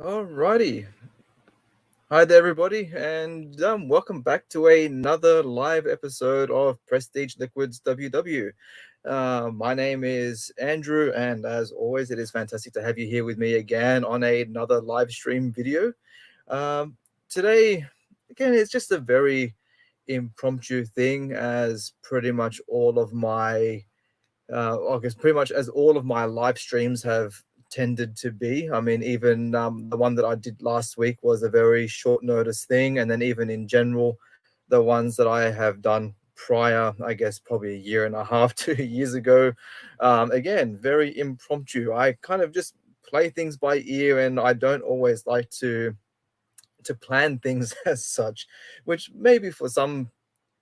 Alrighty. Hi there, everybody, and welcome back to another live episode of Prestige Liquids WW. My name is Andrew, and as always, it is fantastic to have you here with me again on another live stream video. Um, Today, again, it's just a very impromptu thing, as pretty much all of my I guess pretty much as all of my live streams have tended to be. I mean, even the one that I did last week was a very short notice thing, and then even in general, the ones that I have done prior, I guess probably a year and a half, 2 years ago, again, very impromptu. I kind of just play things by ear, and I don't always like to plan things as such, which maybe for some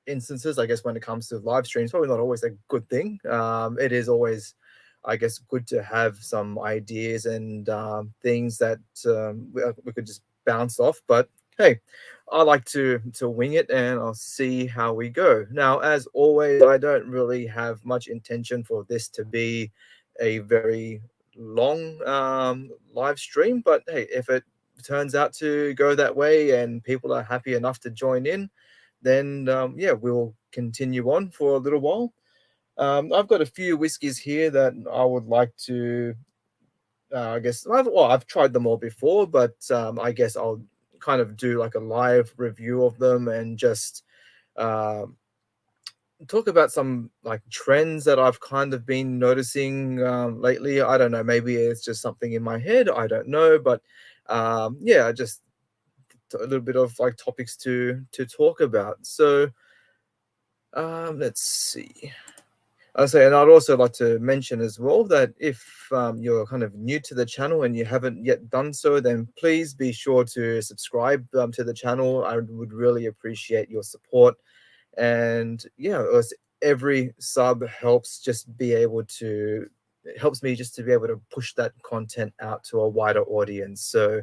instances, I guess, when it comes to live streams, probably not always a good thing. It is always, I guess, good to have some ideas and things that we could just bounce off. But hey, I like to wing it, and I'll see how we go. Now, as always, I don't really have much intention for this to be a very long live stream. But hey, if it turns out to go that way and people are happy enough to join in, then yeah, we'll continue on for a little while. I've got a few whiskies here that I would like to. I guess I've tried them all before, but I guess I'll kind of do like a live review of them and just uh, talk about some like trends that I've kind of been noticing lately. I don't know, maybe it's just something in my head. I don't know, but yeah, just a little bit of like topics to talk about. So let's see. I say, and I'd also like to mention as well that if you're kind of new to the channel and you haven't yet done so, then please be sure to subscribe to the channel. I would really appreciate your support. And yeah, every sub helps just be able to it helps me just to be able to push that content out to a wider audience. So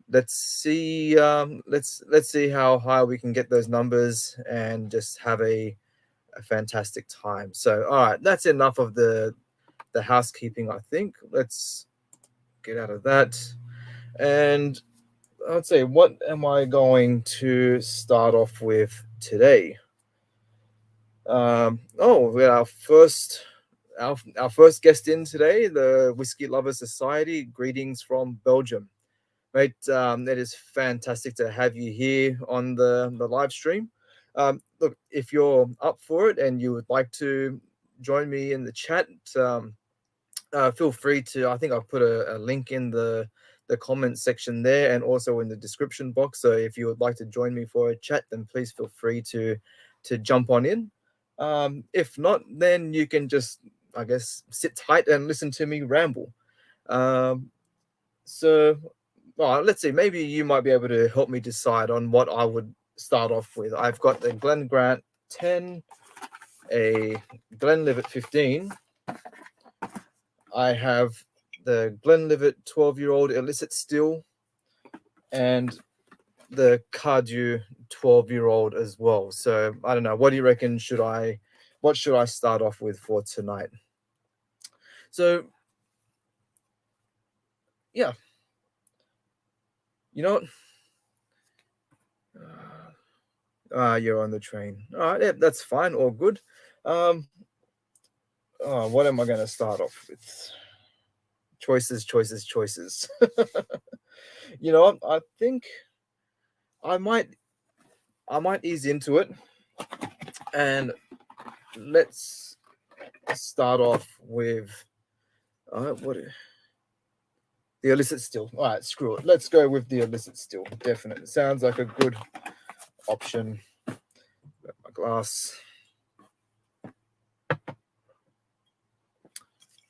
let's see how high we can get those numbers and just have a fantastic time. So, all right, that's enough of the housekeeping. I think let's get out of that. And I'd say, what am I going to start off with today? Oh, we got our first guest in today, the Whiskey Lovers Society. Greetings from Belgium, mate. It is fantastic to have you here on the live stream. Look, if you're up for it and you would like to join me in the chat, feel free to. I think I've put a link in the comment section there and also in the description box. So if you would like to join me for a chat, then please feel free to jump on in. If not, then you can just, I guess, sit tight and listen to me ramble. Um, so, well, let's see. Maybe you might be able to help me decide on what I would start off with. I've got the Glen Grant 10, a Glenlivet 15. I have the Glenlivet 12-year-old illicit still, and the Cardew 12-year-old as well. So I don't know. What do you reckon? What should I start off with for tonight? So yeah, you know what? You're on the train. All right, yeah, that's fine. All good. Um, what am I going to start off with? Choices, choices, choices. You know what? I think I might I might ease into it, and let's start off with what the illicit still. All right, screw it. Let's go with the illicit still. Definitely sounds like a good option. Got my glass.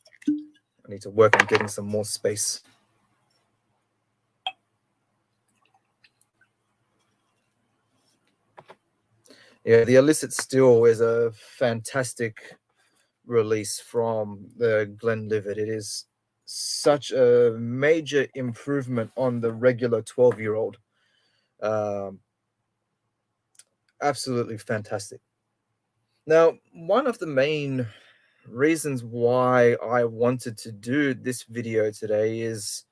I need to work on getting some more space. Yeah, the illicit still is a fantastic release from the Glenlivet. It is such a major improvement on the regular 12-year-old. Um, Absolutely fantastic. Now, one of the main reasons why I wanted to do this video today is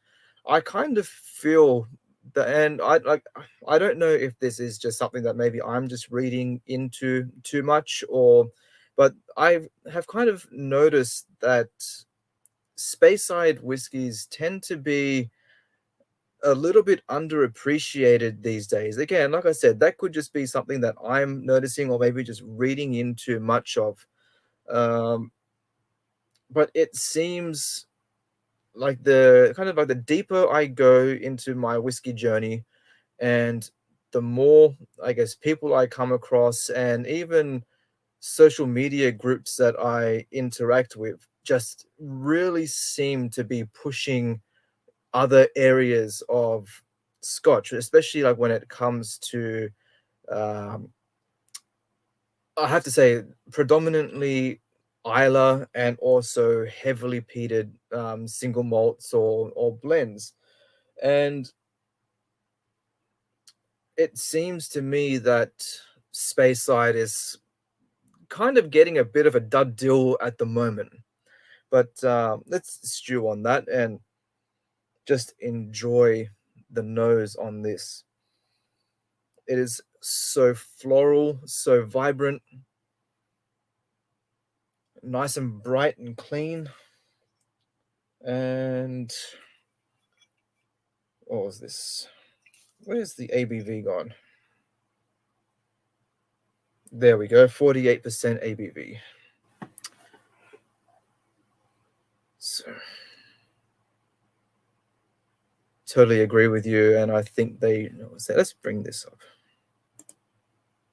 I kind of feel that, and I don't know if this is just something that maybe I'm just reading into too much, or, but I have kind of noticed that Speyside whiskies tend to be a little bit underappreciated these days. Again, like I said, that could just be something that I'm noticing, or maybe just reading into much of. Um, but it seems like the kind of like the deeper I go into my whiskey journey, and the more, I guess, people I come across, and even social media groups that I interact with, just really seem to be pushing other areas of Scotch, especially like when it comes to, um, I have to say, predominantly Isla, and also heavily peated single malts or blends. And it seems to me that Speyside is kind of getting a bit of a dud deal at the moment. But let's stew on that and just enjoy the nose on this. It is so floral, so vibrant, nice and bright and clean. And what was this? Where's the ABV gone? There we go, 48% ABV. So totally agree with you, and I think they. Let's bring this up.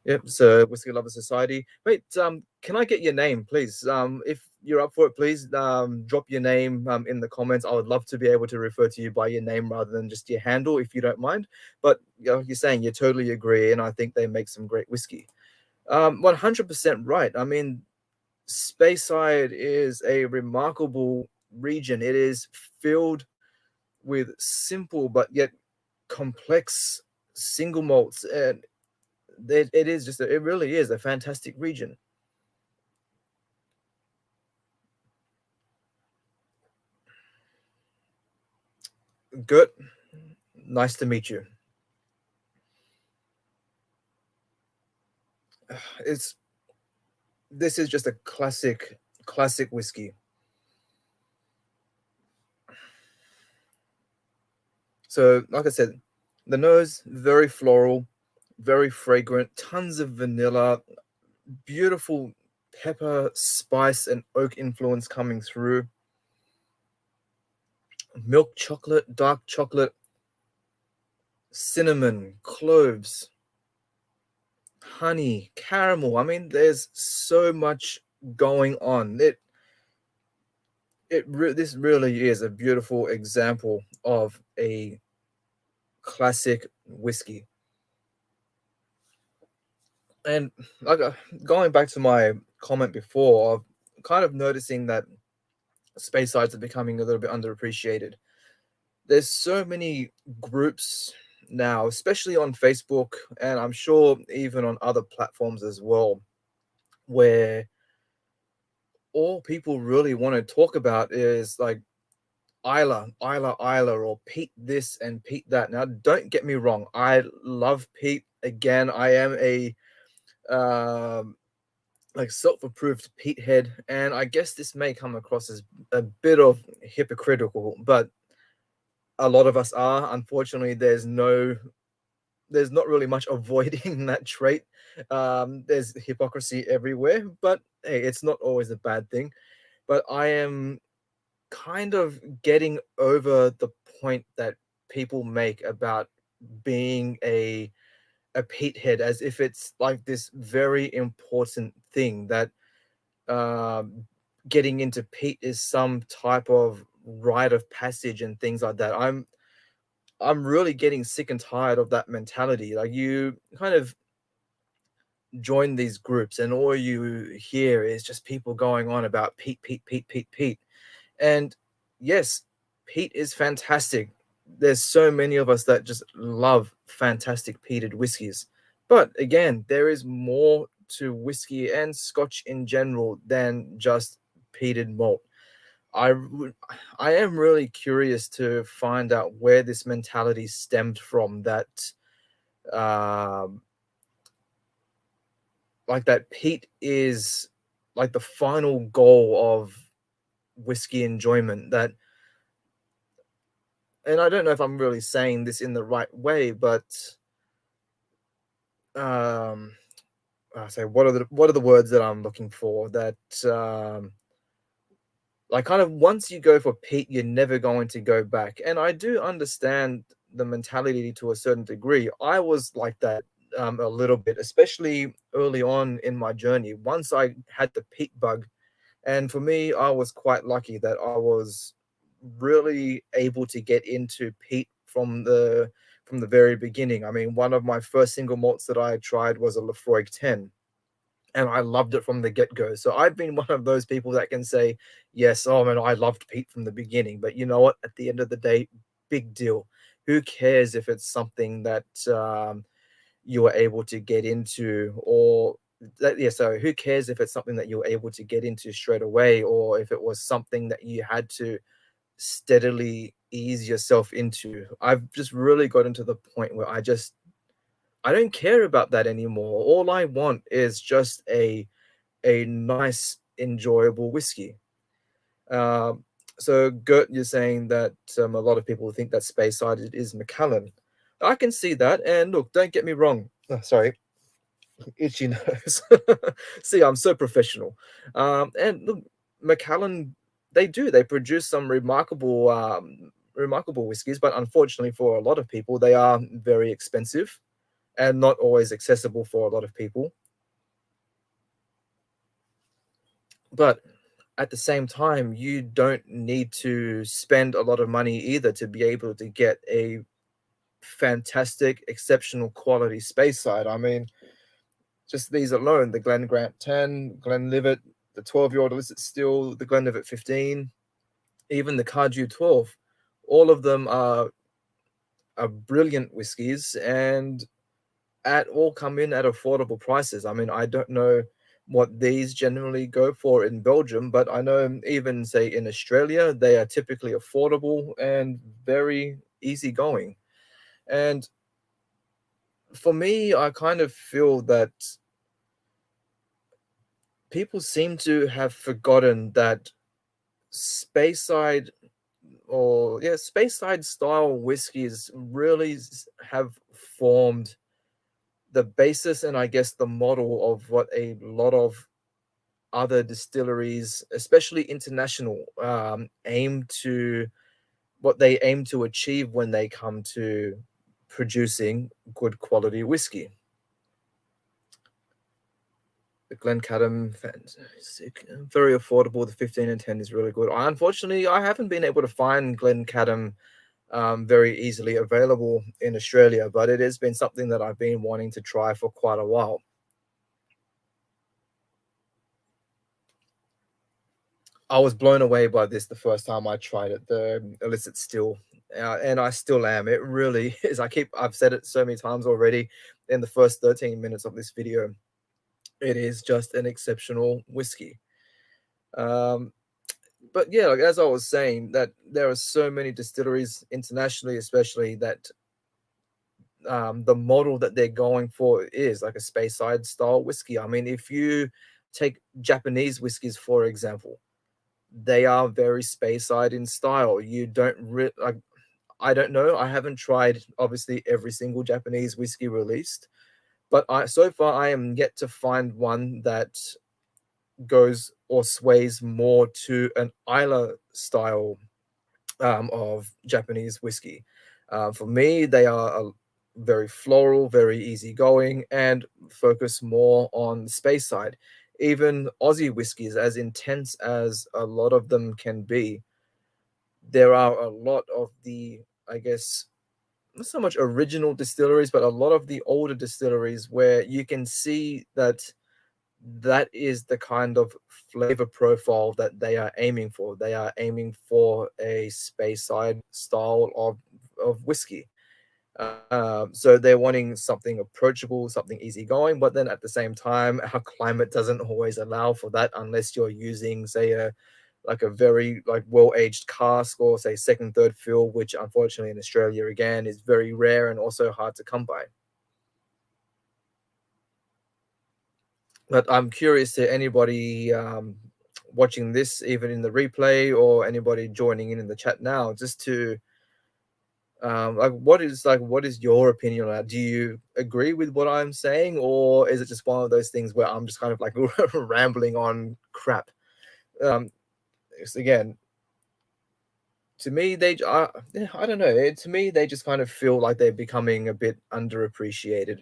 Yep. So Whiskey Lovers Society. Wait, can I get your name, please? If you're up for it, please drop your name in the comments. I would love to be able to refer to you by your name rather than just your handle, if you don't mind. But you're saying you totally agree, and I think they make some great whiskey. 100% right. I mean, Speyside is a remarkable region. It is filled with simple but yet complex single malts, and it is just it really is a fantastic region. Good, nice to meet you. It's This is just a classic whiskey. So like I said, the nose very floral, very fragrant, tons of vanilla, beautiful pepper, spice, and oak influence coming through. Milk chocolate, dark chocolate, cinnamon, cloves, honey, caramel. I mean, there's so much going on. This really is a beautiful example of a classic whiskey. And like going back to my comment before, of kind of noticing that Spacesides are becoming a little bit underappreciated. There's so many groups now, especially on Facebook, and I'm sure even on other platforms as well, where all people really want to talk about is like Isla, or Pete this and Pete that. Now, don't get me wrong, I love Pete. Again, I am a um, like self-approved Pete head, and I guess this may come across as a bit of hypocritical, but a lot of us are. Unfortunately, there's not really much avoiding that trait. There's hypocrisy everywhere, but hey, it's not always a bad thing. But I am kind of getting over the point that people make about being a Pete head, as if it's like this very important thing that um, getting into Pete is some type of rite of passage and things like that. I'm really getting sick and tired of that mentality. Like, you kind of join these groups, and all you hear is just people going on about Pete. And yes, Pete is fantastic. There's so many of us that just love fantastic peated whiskies. But again, there is more to whiskey and Scotch in general than just peated malt. I would, I am really curious to find out where this mentality stemmed from. That um, like that peat is like the final goal of whiskey enjoyment. That, and I don't know if I'm really saying this in the right way, but um, I say what are the words that I'm looking for? That like kind of once you go for peat, you're never going to go back. And I do understand the mentality to a certain degree. I was like that a little bit, especially early on in my journey. Once I had the peat bug, and for me, I was quite lucky that I was really able to get into peat from the very beginning. I mean, one of my first single malts that I tried was a Lefroy 10, and I loved it from the get go. So I've been one of those people that can say, yes, oh man, I loved Pete from the beginning. But you know what? At the end of the day, big deal. Who cares if it's something that you were able to get into, or that, yeah, so who cares if it's something that you were able to get into straight away, or if it was something that you had to steadily ease yourself into. I've just really gotten to the point where I don't care about that anymore. All I want is just a nice, enjoyable whiskey. Um, so, Gert, you're saying that a lot of people think that Speyside is Macallan. I can see that, and look, don't get me wrong. Oh, sorry, itchy nose. See, I'm so professional. And look, Macallan, they produce some remarkable whiskies, but unfortunately for a lot of people, they are very expensive and not always accessible for a lot of people. But at the same time, you don't need to spend a lot of money either to be able to get a fantastic, exceptional quality Speyside. I mean, just these alone, the Glen Grant 10, Glenlivet, the 12-year-old illicit still, the Glenlivet 15, even the Cardew 12, all of them are brilliant whiskies, and at all come in at affordable prices. I mean, I don't know what these generally go for in Belgium, but I know even say in Australia, they are typically affordable and very easygoing. And for me, I kind of feel that people seem to have forgotten that Speyside Speyside style whiskies really have formed the basis and I guess the model of what a lot of other distilleries, especially international, aim to what they aim to achieve when they come to producing good quality whiskey. The Glencadam, fantastic, very affordable. The 15 and 10 is really good. Unfortunately, I haven't been able to find Glencadam very easily available in Australia, but it has been something that I've been wanting to try for quite a while. I was blown away by this the first time I tried it, the illicit still, and I still am. It really is. I've said it so many times already in the first 13 minutes of this video. It is just an exceptional whiskey. Um, but yeah, like as I was saying, that there are so many distilleries internationally, especially that the model that they're going for is like a Speyside style whiskey. I mean, if you take Japanese whiskies, for example, they are very Speyside in style. You don't like, I don't know. I haven't tried obviously every single Japanese whiskey released, but I so far I am yet to find one that goes or sways more to an Isla style of Japanese whiskey. For me, they are very floral, very easygoing, and focus more on the Speyside. Even Aussie whiskies, as intense as a lot of them can be, there are a lot of the, I guess, not so much original distilleries, but a lot of the older distilleries where you can see that that is the kind of flavor profile that they are aiming for. They are aiming for a Speyside style of whiskey. So they're wanting something approachable, something easygoing, but then at the same time, our climate doesn't always allow for that unless you're using, say, like a very like well-aged cask, or say second, third fill, which unfortunately in Australia again is very rare and also hard to come by. But I'm curious to anybody watching this, even in the replay, or anybody joining in the chat now, just to what is your opinion on that? Do you agree with what I'm saying, or is it just one of those things where I'm just kind of like rambling on crap? Again, to me, yeah, I don't know. To me, they just kind of feel like they're becoming a bit underappreciated.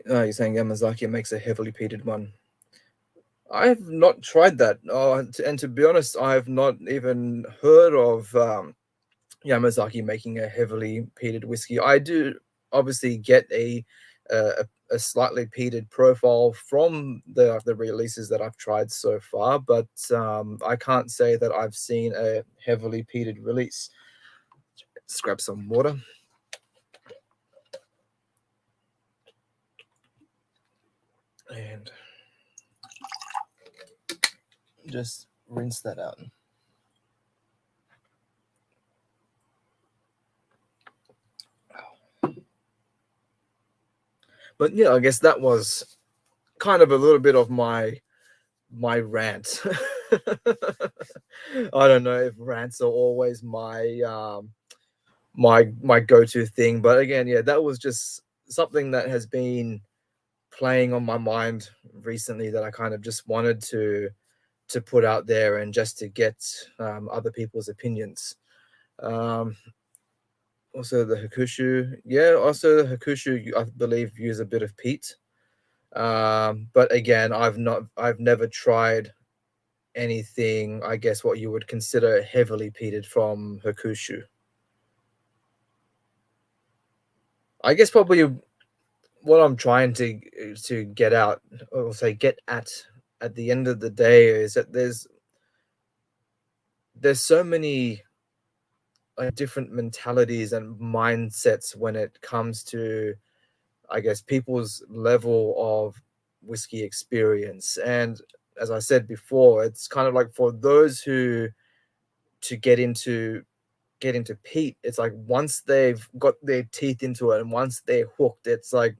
You're saying Yamazaki makes a heavily peated one. I have not tried that. And to be honest, I have not even heard of Yamazaki making a heavily peated whiskey. I do obviously get a slightly peated profile from the releases that I've tried so far, but I can't say that I've seen a heavily peated release. Let's grab some water. And just rinse that out. But yeah, I guess that was kind of a little bit of my rant. I don't know if rants are always my go-to thing, but again, yeah, that was just something that has been playing on my mind recently that I kind of just wanted to put out there and just to get other people's opinions. Also the Hakushu, yeah, also the Hakushu, I believe, use a bit of peat. But again, I've never tried anything, I guess, what you would consider heavily peated from Hakushu. I guess probably what I'm trying to get out, or say get at the end of the day, is that there's so many different mentalities and mindsets when it comes to, I guess, people's level of whiskey experience. And as I said before, it's kind of like for those who to get into peat, it's like once they've got their teeth into it and once they're hooked, it's like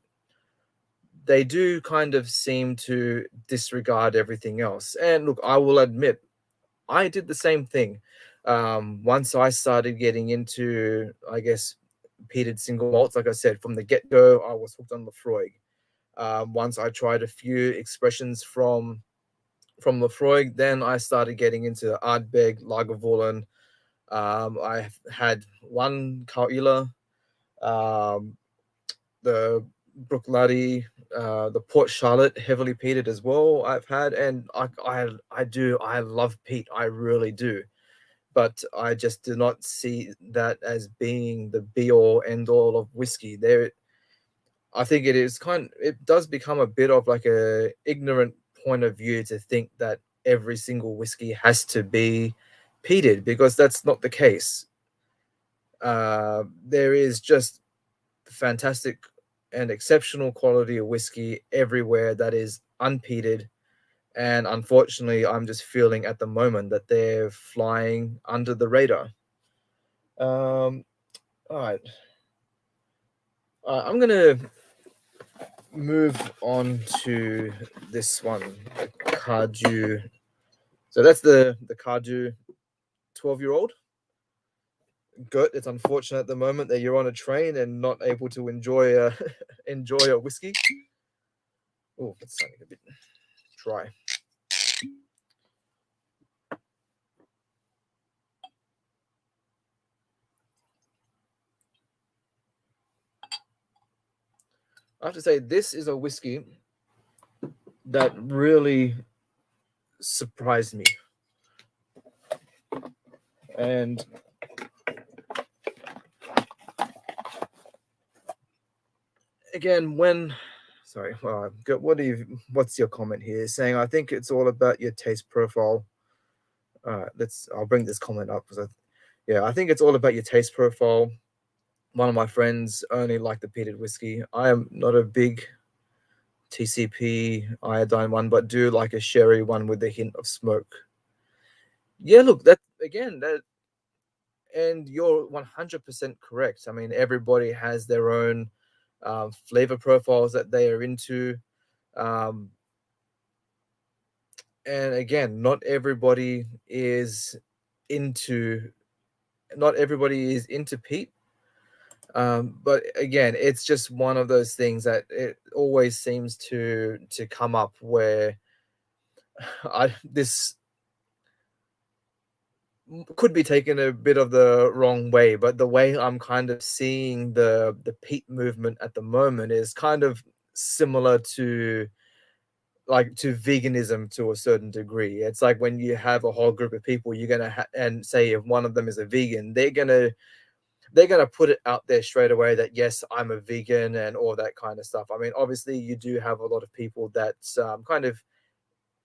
they do kind of seem to disregard everything else. And look, I will admit, I did the same thing. Once I started getting into, I guess, peated single malts, like I said, from the get go, I was hooked on Lefroy. Once I tried a few expressions from Lefroy, then I started getting into Ardbeg, Lagavulin. I had one Kauila, um, the Brooklady, the Port Charlotte, heavily peated as well. I've had, and I love peat, I really do. But I just do not see that as being the be all end all of whiskey. I think it does become a bit of like a ignorant point of view to think that every single whiskey has to be peated, because that's not the case. There is just fantastic and exceptional quality of whiskey everywhere that is unpeated. And unfortunately, I'm just feeling at the moment that they're flying under the radar. Um, all right. I'm going to move on to this one, the Cardew. So that's the Cardew 12-year-old. Good. It's unfortunate at the moment that you're on a train and not able to enjoy enjoy a whiskey. Oh, it's sounding a bit dry. I have to say, this is a whiskey that really surprised me. And again, sorry, what's your comment here? Saying, I think it's all about your taste profile. I'll bring this comment up because I think it's all about your taste profile. one of my friends only like the peated whiskey. I am not a big TCP iodine one, but do like a sherry one with a hint of smoke. Yeah, look, that again, that and you're 100% correct. I mean, everybody has their own flavor profiles that they are into. Um, and again, into not everybody is into peat. But again, it's just one of those things that it always seems to come up where I this could be taken a bit of the wrong way, but the way I'm kind of seeing the peat movement at the moment is kind of similar to to veganism to a certain degree. It's like when you have a whole group of people, you're gonna and say if one of them is a vegan, they're gonna put it out there straight away that yes, I'm a vegan and all that kind of stuff. I mean, obviously, you do have a lot of people that kind of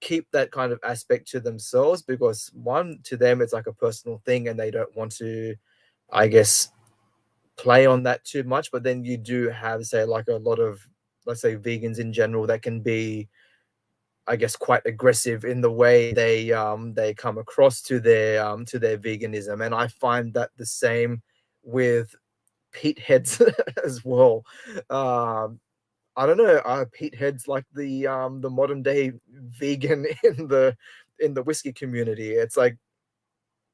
keep that kind of aspect to themselves because one, to them, it's like a personal thing, and they don't want to, I guess, play on that too much. But then you do have, say, like a lot of, let's say, vegans in general that can be, I guess, quite aggressive in the way they come across to their veganism, and I find that the same with Pete heads as well. Um, I don't know. Are Pete heads like the modern day vegan in the whiskey community? It's like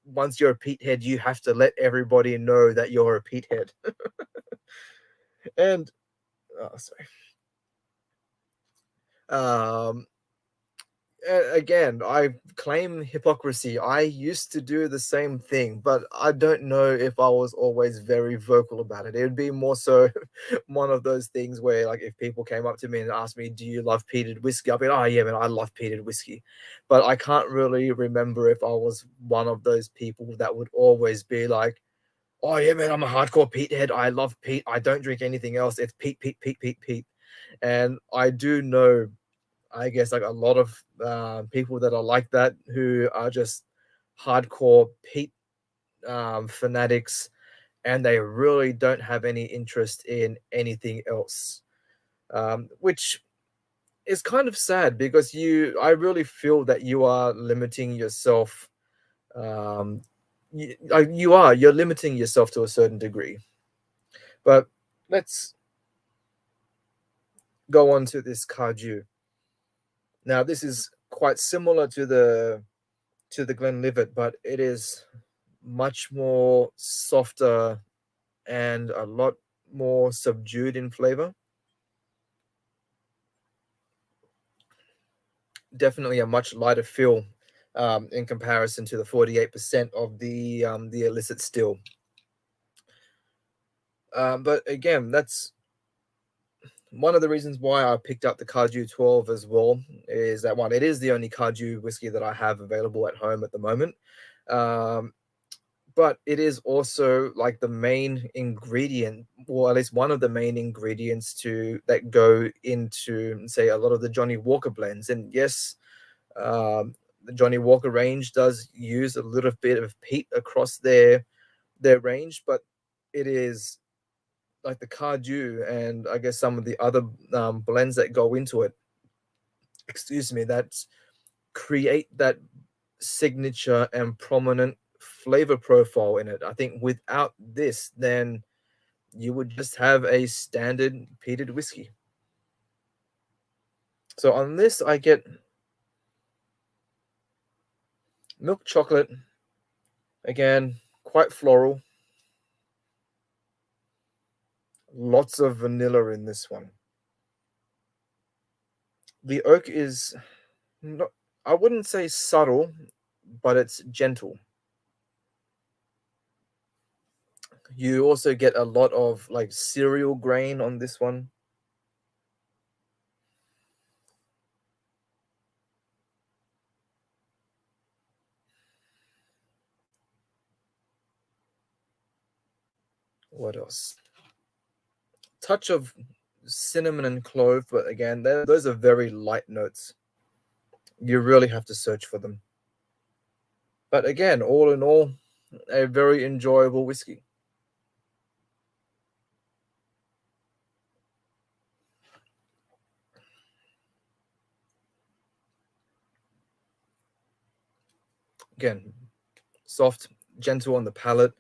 once you're a Pete head, you have to let everybody know that you're a Pete head. And sorry. Um, again, I claim hypocrisy. I used to do the same thing, but I don't know if I was always very vocal about it. It would be more so one of those things where, like, if people came up to me and asked me, "Do you love peated whiskey?" I'll be, "Oh yeah, man, I love peated whiskey," but I can't really remember if I was one of those people that would always be like, "Oh yeah, man, I'm a hardcore peat head. I love peat. I don't drink anything else. It's peat, peat, peat, peat, peat." And I do know, I guess, like a lot of people that are like that who are just hardcore Pete fanatics, and they really don't have any interest in anything else, which is kind of sad because I really feel that you are limiting yourself. Um, you're limiting yourself to a certain degree. But let's go on to this Kaju. Now, this is quite similar to the Glenlivet, but it is much more softer and a lot more subdued in flavor. Definitely a much lighter feel in comparison to the 48% of the illicit still. But again, that's one of the reasons why I picked up the Kaju 12 as well. Is that one? It is the only Kaju whiskey that I have available at home at the moment. Um, but it is also like the main ingredient, or at least one of the main ingredients to that go into, say, a lot of the Johnny Walker blends. And yes, the Johnny Walker range does use a little bit of peat across their range, but it is like the Kaju and I guess some of the other blends that go into it. Excuse me, that create that signature and prominent flavor profile in it. I think without this, then you would just have a standard peated whiskey. So on this, I get milk chocolate, again, quite floral, lots of vanilla in this one. The oak is not, I wouldn't say subtle, but it's gentle. You also get a lot of like cereal grain on this one. What else? Touch of cinnamon and clove, but again, those are very light notes. You really have to search for them. But again, all in all, a very enjoyable whiskey. Again, soft, gentle on the palate,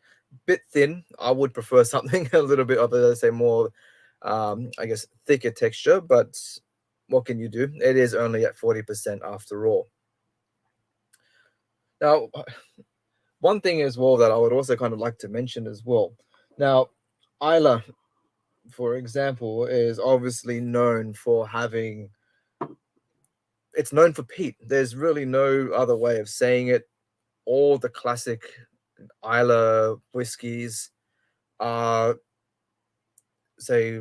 bit thin. I would prefer something a little bit of a, say, more, I guess, thicker texture. But what can you do? It is only at 40% after all. Now, one thing as well that I would also kind of like to mention as well. Now, Isla, for example, is obviously known for having. It's known for peat. There's really no other way of saying it. All the classic Isla whiskies are, say,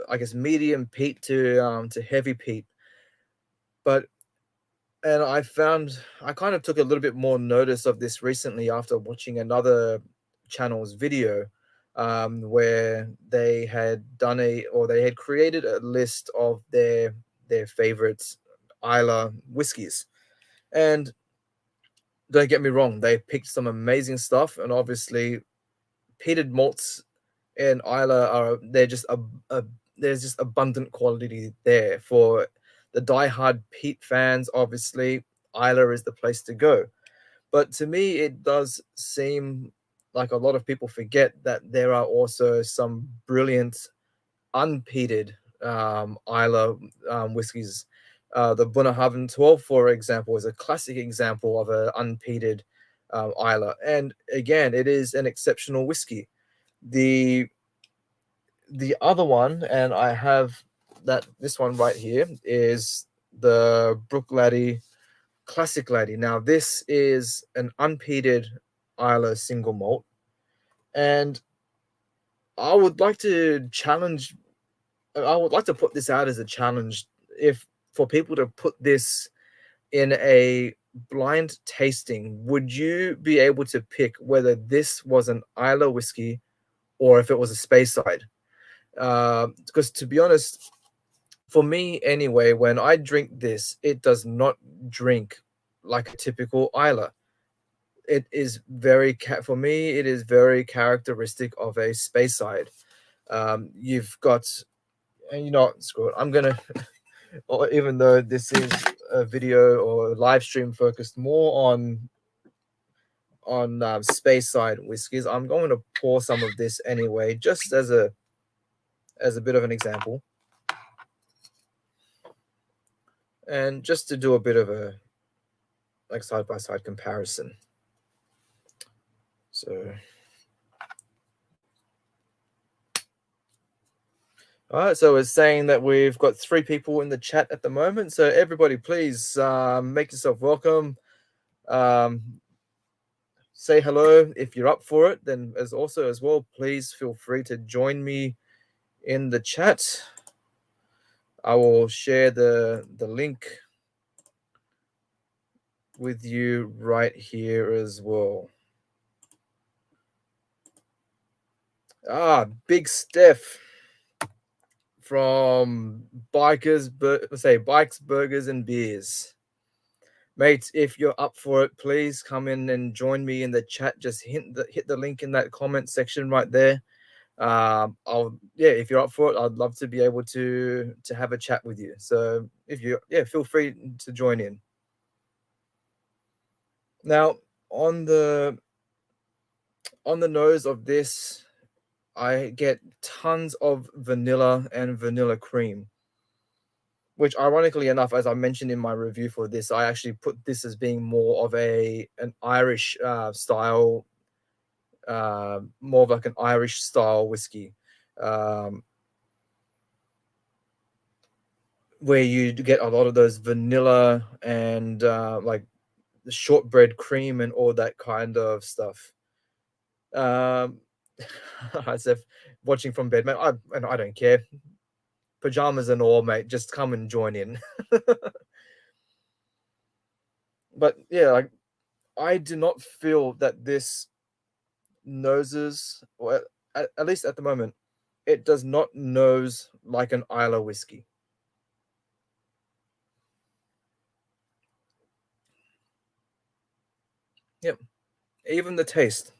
I guess medium peat to heavy peat. But and I kind of took a little bit more notice of this recently after watching another channel's video, where they had done they had created a list of their favorites Isla whiskies. And don't get me wrong, they picked some amazing stuff, and obviously peated malts in Isla are a there's just abundant quality there for the diehard peat fans. Obviously, Isla is the place to go. But to me, it does seem like a lot of people forget that there are also some brilliant unpeated Isla whiskies. The Bunnahabhain 12, for example, is a classic example of an unpeated Isla. And again, it is an exceptional whiskey. The the other one, and I have that this one right here, is the Brook Laddie Classic Laddie. Now, this is an unpeated Isla single malt, and I would like to challenge. I would like to put this out as a challenge, if for people to put this in a blind tasting. Would you be able to pick whether this was an Isla whiskey or if it was a Speyside? Because to be honest, for me anyway, when I drink this, it does not drink like a typical Isla. It is for me, it is very characteristic of a Speyside. You've got, and you know, what, screw it. I'm gonna, or even though this is a video or a live stream focused more on Speyside whiskies, I'm going to pour some of this anyway, just as a bit of an example, and just to do a bit of a like side by side comparison. So, all right. So it's saying that we've got 3 people in the chat at the moment. So everybody, please make yourself welcome. Say hello if you're up for it. Then, as well, please feel free to join me in the chat. I will share the link with you right here as well. Big Steph from Bikes, Burgers and Beers. Mate, if you're up for it, please come in and join me in the chat. Just hit the link in that comment section right there. If you're up for it, I'd love to be able to have a chat with you. So if you feel free to join in. Now, on the nose of this, I get tons of vanilla and vanilla cream, which ironically enough, as I mentioned in my review for this, I actually put this as being more of an Irish style, more of like an Irish style whiskey, where you get a lot of those vanilla and like the shortbread cream and all that kind of stuff. As if watching from bed, mate, I don't care. Pajamas and all, mate, just come and join in. But yeah, like, I do not feel that this noses, or at least at the moment, it does not nose like an Isla whiskey. Yep. Even the taste.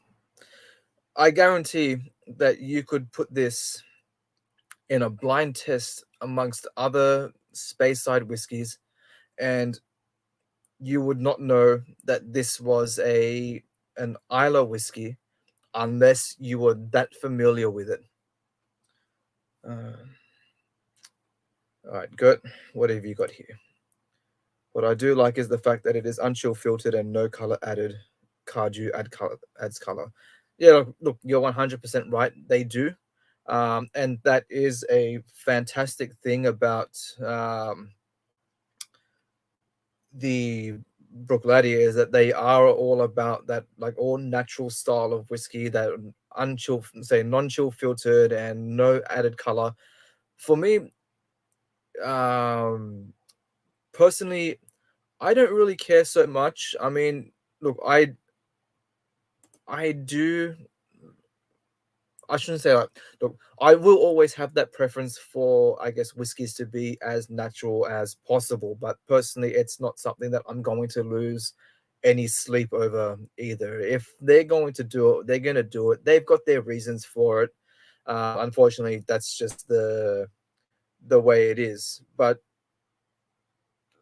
I guarantee that you could put this in a blind test amongst other Speyside whiskies, and you would not know that this was a an Isla whiskey unless you were that familiar with it. Uh, all right, good. What have you got here? What I do like is the fact that it is unchill filtered and no color added. Cardew adds color. Yeah, look, you're 100% right. They do, and that is a fantastic thing about the Bruichladdich is that they are all about that, like all natural style of whiskey that unchill, say non-chill filtered and no added color. For me, um, personally, I don't really care so much. I mean, look, I do. I shouldn't say like, look, I will always have that preference for, I guess, whiskeys to be as natural as possible. But personally, it's not something that I'm going to lose any sleep over either. If they're going to do it, they're going to do it. They've got their reasons for it. Unfortunately, that's just the way it is. But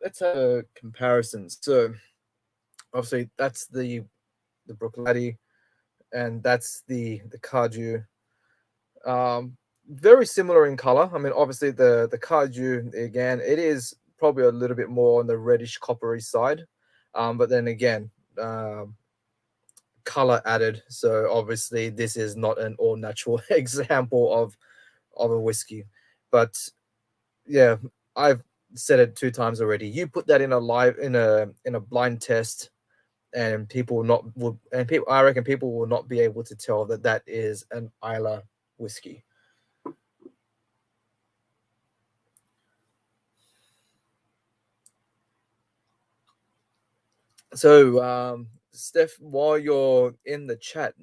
let's have a comparison. So obviously, that's the Bruichladdich, and that's the Cardew. Very similar in color. I mean, obviously the Cardew again, it is probably a little bit more on the reddish coppery side, but then again, um, color added. So obviously this is not an all natural example of a whiskey, but yeah, I've said it two times already. You put that in a live in a blind test, and people not will and people I reckon people will not be able to tell that that is an Isla whiskey. So, Steph, while you're in the chat,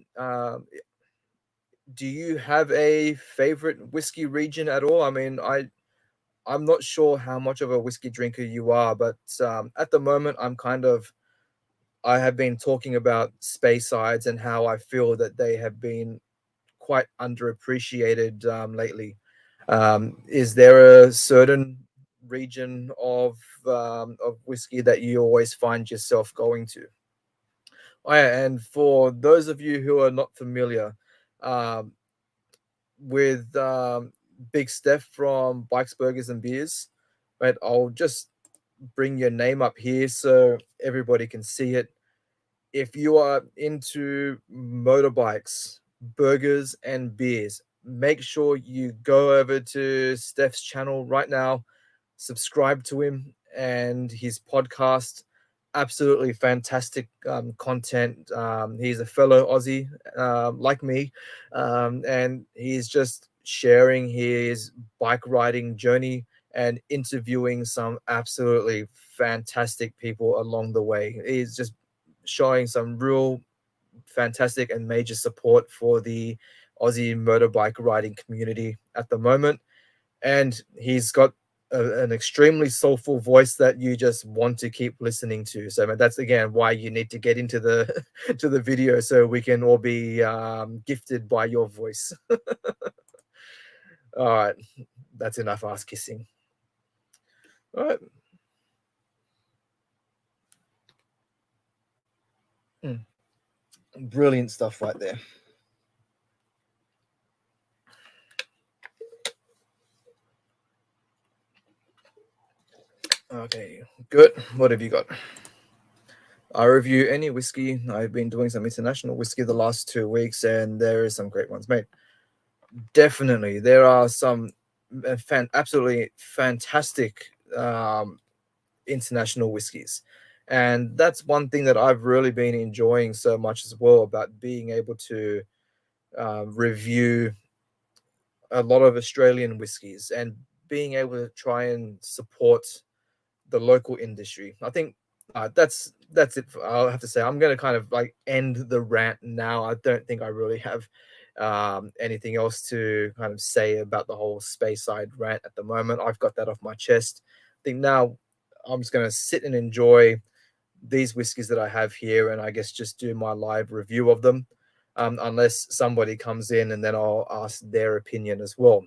do you have a favorite whiskey region at all? I mean, I'm not sure how much of a whiskey drinker you are, but at the moment, I have been talking about Speysides and how I feel that they have been quite underappreciated lately. Is there a certain region of whiskey that you always find yourself going to? Oh, yeah, and for those of you who are not familiar um, with Big Steph from Bikes, Burgers, and Beers, right, I'll just bring your name up here so everybody can see it. If you are into motorbikes, burgers, and beers, make sure you go over to Steph's channel right now, subscribe to him and his podcast. Absolutely fantastic content. He's a fellow Aussie like me, and he's just sharing his bike riding journey and interviewing some absolutely fantastic people along the way. He's just showing some real fantastic and major support for the Aussie motorbike riding community at the moment. And he's got an extremely soulful voice that you just want to keep listening to. So man, that's again why you need to get into the to the video so we can all be gifted by your voice. All right, that's enough ass kissing. All right. Mm, brilliant stuff right there. Okay, good. What have you got? I review any whiskey. I've been doing some international whiskey the last 2 weeks, and there is some great ones, mate. Definitely, there are some absolutely fantastic international whiskies, and that's one thing that I've really been enjoying so much as well about being able to review a lot of Australian whiskies and being able to try and support the local industry. I think that's it. I'll have to say I'm going to kind of like end the rant now. I don't think I really have anything else to kind of say about the whole Speyside rant at the moment. I've got that off my chest. I think now I'm just going to sit and enjoy these whiskies that I have here, and I guess just do my live review of them. Unless somebody comes in, and then I'll ask their opinion as well.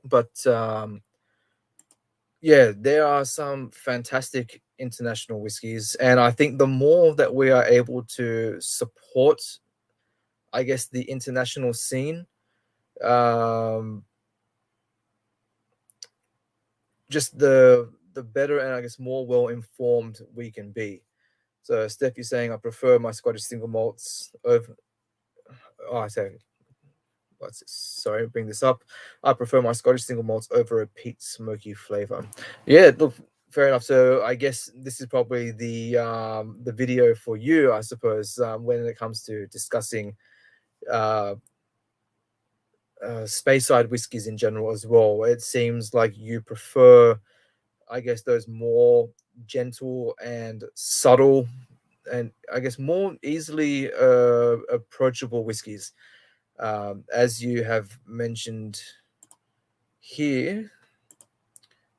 But Yeah, there are some fantastic international whiskies, and I think the more that we are able to support, I guess, the international scene, um, just the better and I guess more well informed we can be. So Steph, you're saying I prefer my Scottish single malts over. Oh, I say, sorry, bring this up. I prefer my Scottish single malts over a peat smoky flavor. Yeah, look, fair enough. So I guess this is probably the video for you, I suppose, when it comes to discussing uh, Speyside whiskies in general as well. It seems like you prefer, I guess, those more gentle and subtle, and I guess more easily approachable whiskies. As you have mentioned here,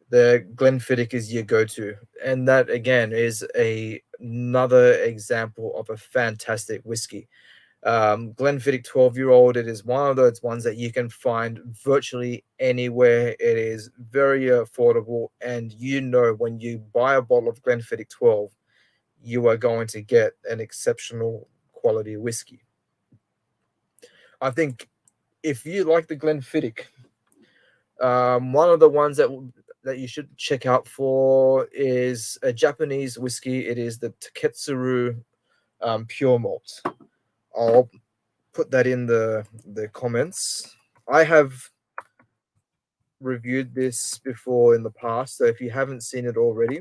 the Glenfiddich is your go-to, and that again is another example of a fantastic whiskey. Glenfiddich 12-year-old, it is one of those ones that you can find virtually anywhere. It is very affordable, and when you buy a bottle of Glenfiddich 12, you are going to get an exceptional quality whiskey. I think if you like the Glenfiddich, one of the ones that you should check out for is a Japanese whiskey. It is the Taketsuru Pure Malt. I'll put that in the comments. I have reviewed this before in the past, so if you haven't seen it already,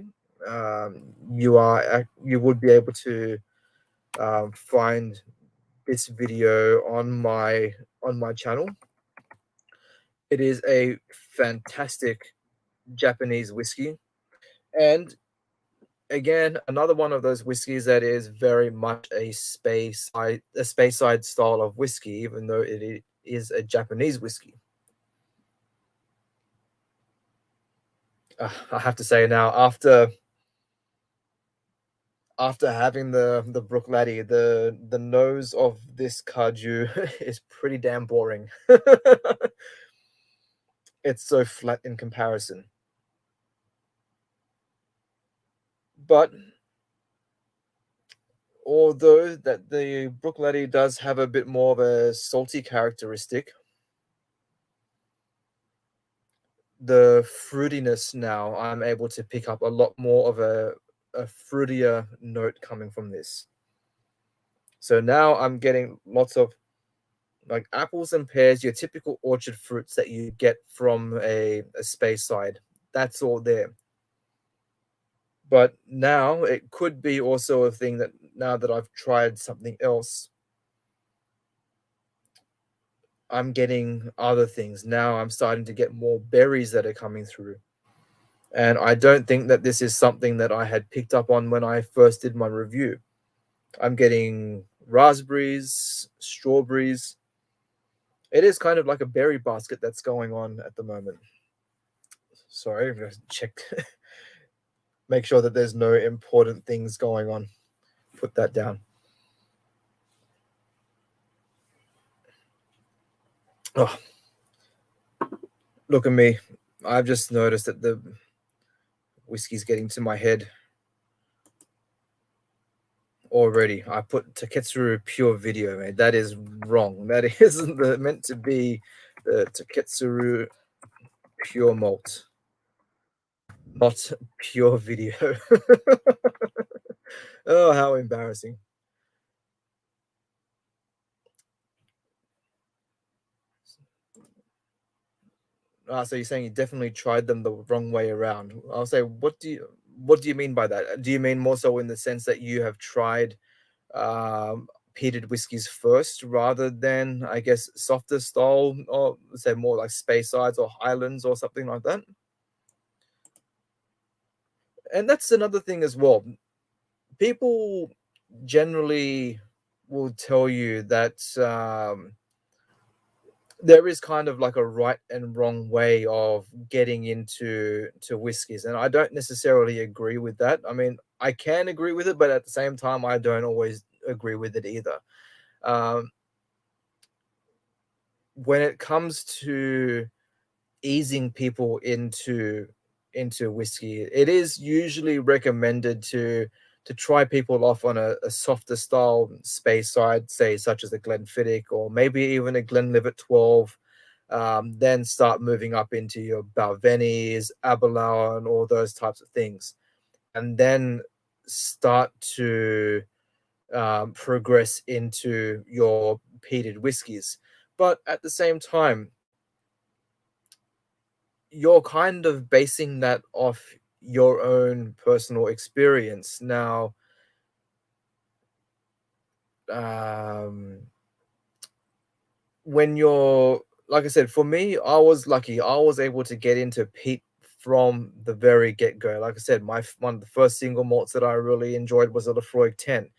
you would be able to find this video on my channel. It is a fantastic Japanese whiskey, and again, another one of those whiskeys that is very much a space side style of whiskey, even though it is a Japanese whiskey. I have to say now, after having the Brook Laddie, the nose of this Kaju is pretty damn boring. It's so flat in comparison. But although that the Brook Laddie does have a bit more of a salty characteristic, the fruitiness now I'm able to pick up a lot more of a fruitier note coming from this. So now I'm getting lots of like apples and pears, your typical orchard fruits that you get from a space side. That's all there. But now it could be also a thing that now that I've tried something else, I'm getting other things. Now I'm starting to get more berries that are coming through. And I don't think that this is something that I had picked up on when I first did my review. I'm getting raspberries, strawberries. It is kind of like a berry basket that's going on at the moment. Sorry, I'm gonna check, make sure that there's no important things going on. Put that down. Oh, look at me. I've just noticed that the whiskey's getting to my head already. I put Taketsuru Pure Video, man. That is wrong. That isn't meant to be the Taketsuru Pure Malt, not Pure Video. Oh, how embarrassing. Ah, so you're saying you definitely tried them the wrong way around. I'll say, what do you mean by that? Do you mean more so in the sense that you have tried peated whiskies first rather than, I guess, softer style, or say more like Speysides or Highlands or something like that? And that's another thing as well. People generally will tell you that there is kind of like a right and wrong way of getting into whiskies, and I don't necessarily agree with that. I mean, I can agree with it, but at the same time, I don't always agree with it either. Um, when it comes to easing people into into whiskey. It is usually recommended to try people off on a softer style Speyside, say such as a Glenfiddich or maybe even a Glenlivet 12. Then start moving up into your Balvenis, Aberlour, and all those types of things, and then start to progress into your peated whiskies. But at the same time, you're kind of basing that off your own personal experience. Now, um, when you're, like I said, for me, I was lucky. I was able to get into peat from the very get go. Like I said, one of the first single malts that I really enjoyed was a Lefroy 10.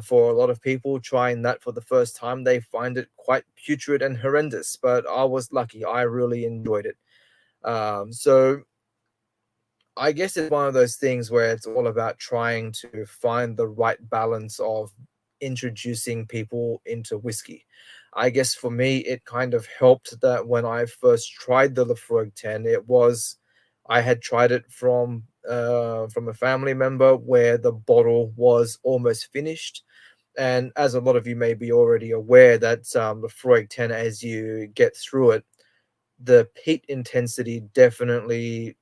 For a lot of people trying that for the first time, they find it quite putrid and horrendous. But I was lucky; I really enjoyed it. So I guess it's one of those things where it's all about trying to find the right balance of introducing people into whiskey. I guess for me, it kind of helped that when I first tried the Lefroy 10, I had tried it from a family member where the bottle was almost finished. And as a lot of you may be already aware, that Lefroy 10, as you get through it, the peat intensity definitely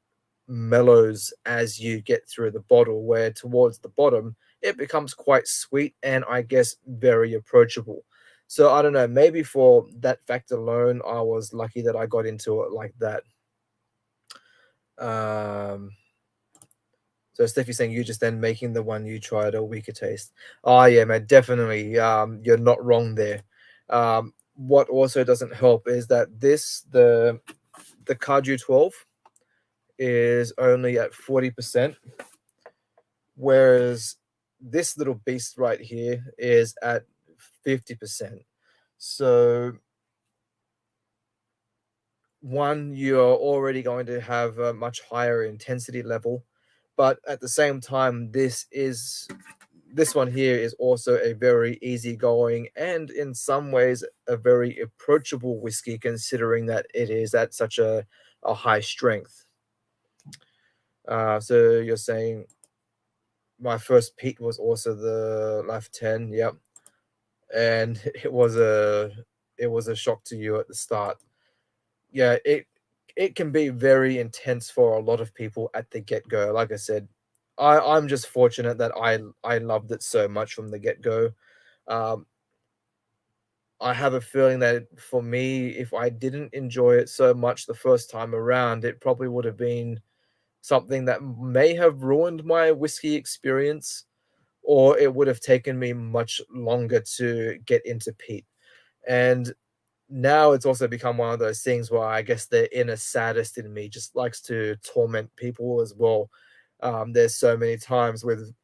mellows as you get through the bottle, where towards the bottom it becomes quite sweet and I guess very approachable. So I don't know, maybe for that fact alone, I was lucky that I got into it like that. Um, so Steffi's saying you just then making the one you tried a weaker taste. Oh yeah, man, definitely. You're not wrong there. What also doesn't help is that the Kaju 12 is only at 40%, whereas this little beast right here is at 50%. So, one, you're already going to have a much higher intensity level, but at the same time, this one here is also a very easygoing and in some ways a very approachable whiskey, considering that it is at such a high strength. So you're saying my first peak was also the Life 10, yep. And it was a shock to you at the start. Yeah, it can be very intense for a lot of people at the get-go. Like I said, I'm just fortunate that I loved it so much from the get-go. Um, I have a feeling that for me, if I didn't enjoy it so much the first time around, it probably would have been something that may have ruined my whiskey experience, or it would have taken me much longer to get into peat. And now it's also become one of those things where I guess the inner sadist in me just likes to torment people as well. There's so many times with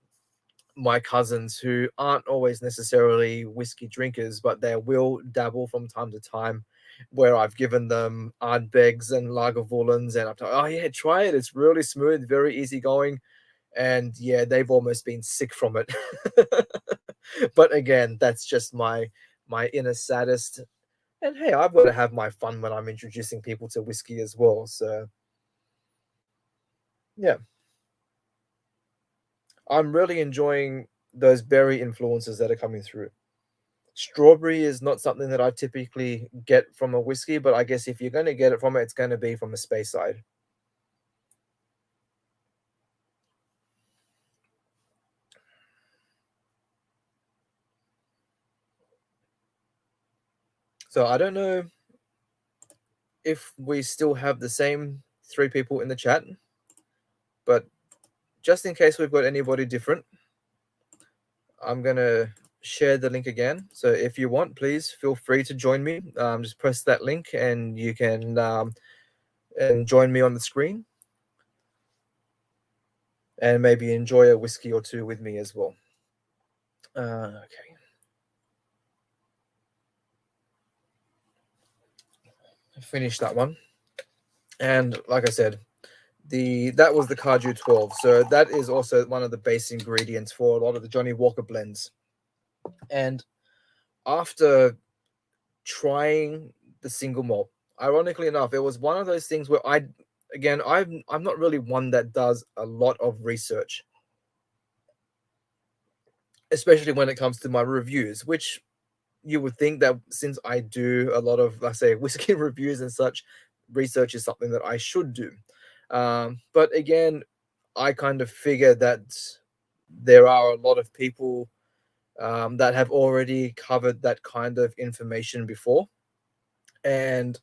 my cousins who aren't always necessarily whiskey drinkers, but they will dabble from time to time. Where I've given them Ardbegs and Lagavulins, and I've told, oh yeah, try it. It's really smooth, very easygoing, and yeah, they've almost been sick from it. But again, that's just my inner sadist. And hey, I've got to have my fun when I'm introducing people to whiskey as well. So yeah, I'm really enjoying those berry influences that are coming through. Strawberry is not something that I typically get from a whiskey, but I guess if you're going to get it from it, it's going to be from a Speyside. So I don't know if we still have the same three people in the chat, but just in case we've got anybody different, I'm going to share the link again. So if you want, please feel free to join me. Just press that link and you can and join me on the screen and maybe enjoy a whiskey or two with me as well. Okay. Finish that one. And like I said, that was the Kaju 12. So that is also one of the base ingredients for a lot of the Johnny Walker blends. And after trying the single malt, ironically enough, it was one of those things where again, I'm not really one that does a lot of research, especially when it comes to my reviews, which you would think that since I do a lot of, let's say, whiskey reviews and such, research is something that I should do. But again, I kind of figure that there are a lot of people that have already covered that kind of information before, and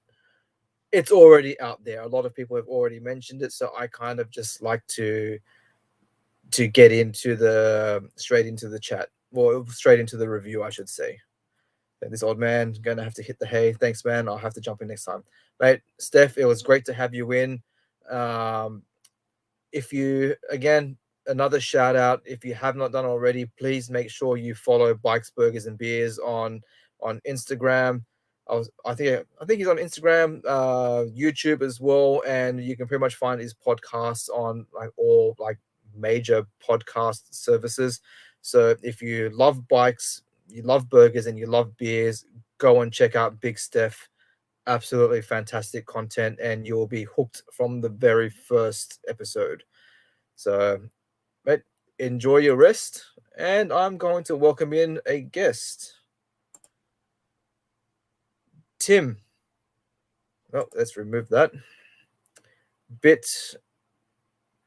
it's already out there. A lot of people have already mentioned it, so I kind of just like to get into the straight into the chat, or straight into the review, I should say. This old man gonna have to hit the hay. Thanks, man. I'll have to jump in next time, mate. Steph, it was great to have you in. Um, if you again another shout out, if you have not done already, please make sure you follow Bikes Burgers and Beers on Instagram. I think he's on Instagram, YouTube as well, and you can pretty much find his podcasts on like all like major podcast services. So if you love bikes, you love burgers, and you love beers, go and check out Big Steph. Absolutely fantastic content, and you'll be hooked from the very first episode. So, mate, enjoy your rest, and I'm going to welcome in a guest, Tim. Oh, let's remove that. Bit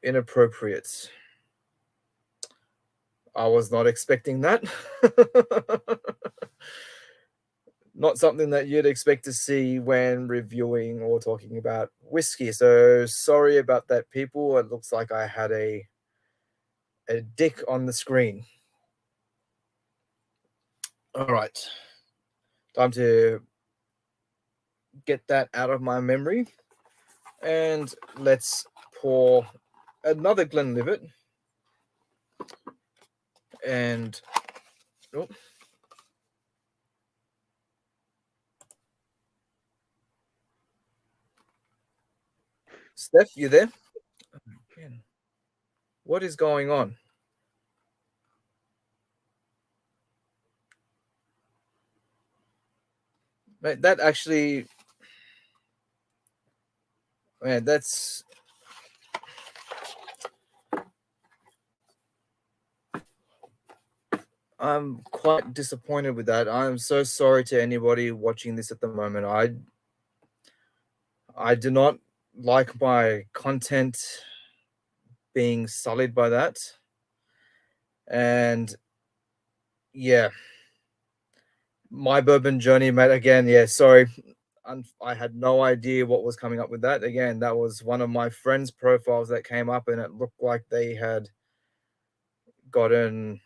inappropriate. I was not expecting that. Not something that you'd expect to see when reviewing or talking about whiskey. So sorry about that, people. It looks like I had a dick on the screen. All right, time to get that out of my memory, and let's pour another Glenlivet. And oh, Steph, you there? Man, what is going on? Mate, that actually, man, that's. I'm quite disappointed with that. I'm so sorry to anybody watching this at the moment. I do not like my content being sullied by that. And yeah, my bourbon journey, mate. Again, yeah, sorry. I had no idea what was coming up with that. Again, that was one of my friends' profiles that came up, and it looked like they had gotten